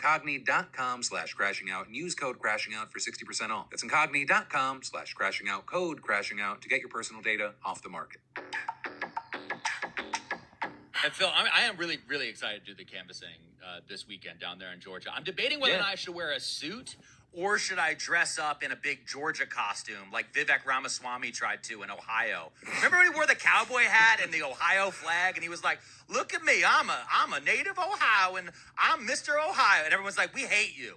Incogni.com/crashing out and use code crashing out for 60% off. That's incogni.com/crashing out, code crashing out to get your personal data off the market. And Phil, I am really, really excited to do the canvassing this weekend down there in Georgia. I'm debating whether or not I should wear a suit or should I dress up in a big Georgia costume like Vivek Ramaswamy tried to in Ohio. Remember when he wore the cowboy hat and the Ohio flag and he was like, look at me, I'm a native Ohioan, I'm Mr. Ohio. And everyone's like, we hate you.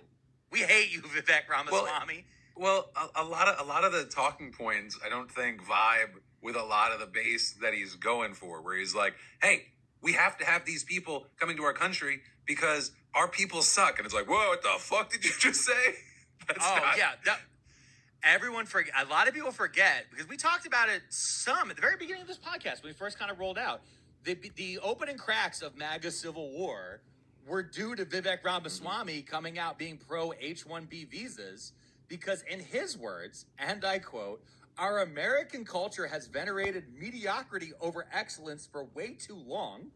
We hate you, Vivek Ramaswamy. Well, a lot of the talking points, I don't think vibe with a lot of the base that he's going for, where he's like, hey, we have to have these people coming to our country because our people suck. And it's like, whoa, what the fuck did you just say? Everyone forget. A lot of people forget because we talked about it some at the very beginning of this podcast when we first kind of rolled out. The opening cracks of MAGA Civil War were due to Vivek Ramaswamy coming out being pro H-1B visas because, in his words, and I quote, our American culture has venerated mediocrity over excellence for way too long.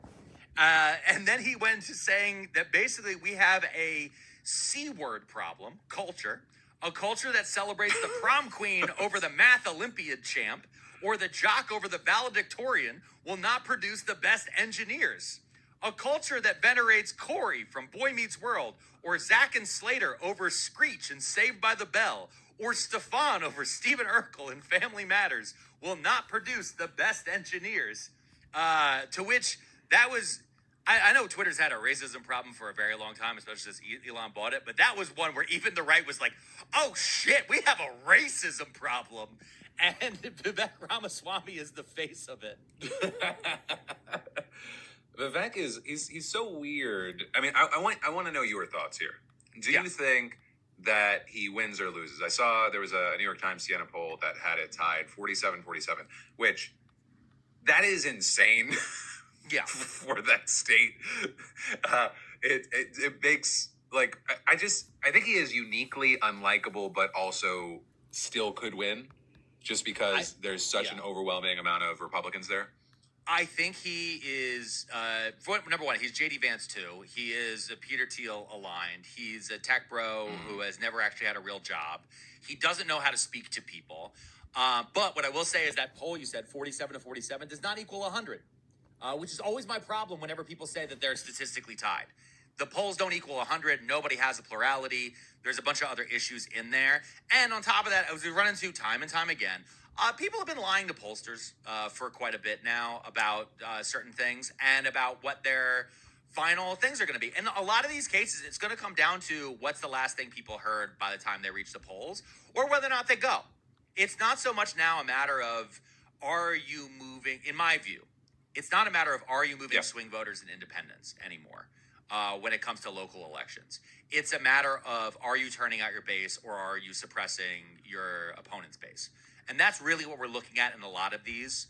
And then he went to saying that basically we have a C-word problem, culture, a culture that celebrates the prom queen over the math Olympiad champ or the jock over the valedictorian will not produce the best engineers. A culture that venerates Corey from Boy Meets World or Zack and Slater over Screech and Saved by the Bell or Stefan over Stephen Urkel in Family Matters will not produce the best engineers. To which that was... I know Twitter's had a racism problem for a very long time, especially since Elon bought it, but that was one where even the right was like, oh shit, we have a racism problem. And Vivek Ramaswamy is the face of it. Vivek he's so weird. I mean, I want to know your thoughts here. Do you think that he wins or loses? I saw there was a New York Times Siena poll that had it tied 47-47, which that is insane. Yeah, for that state, it makes like I think he is uniquely unlikable, but also still could win, just because there's such an overwhelming amount of Republicans there. I think he is number one. He's JD Vance too. He is a Peter Thiel aligned. He's a tech bro who has never actually had a real job. He doesn't know how to speak to people. But what I will say is that poll you said 47-47 does not equal 100. Which is always my problem whenever people say that they're statistically tied. The polls don't equal 100. Nobody has a plurality. There's a bunch of other issues in there. And on top of that, as we run into time and time again, people have been lying to pollsters for quite a bit now about certain things and about what their final things are going to be. In a lot of these cases, it's going to come down to what's the last thing people heard by the time they reach the polls or whether or not they go. It's not so much now a matter of, are you moving, in my view, it's not a matter of are you moving swing voters and independents anymore when it comes to local elections. It's a matter of are you turning out your base or are you suppressing your opponent's base? And that's really what we're looking at in a lot of these.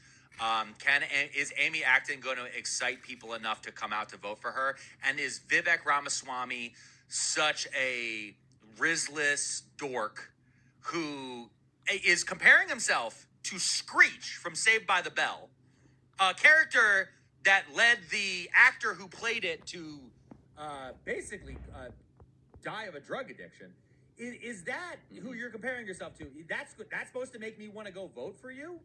Is Amy Acton going to excite people enough to come out to vote for her? And is Vivek Ramaswamy such a risless dork who is comparing himself to Screech from Saved by the Bell, a character that led the actor who played it to basically die of a drug addiction. Is that who you're comparing yourself to? That's supposed to make me want to go vote for you?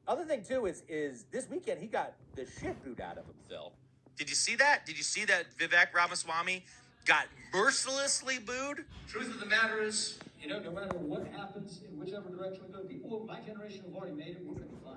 Other thing, too, is this weekend he got the shit booed out of him, Phil. Did you see that? Did you see that Vivek Ramaswamy got mercilessly booed? Truth of the matter is, no matter what happens in whichever direction we go, people of my generation have already made it. We're going to fly.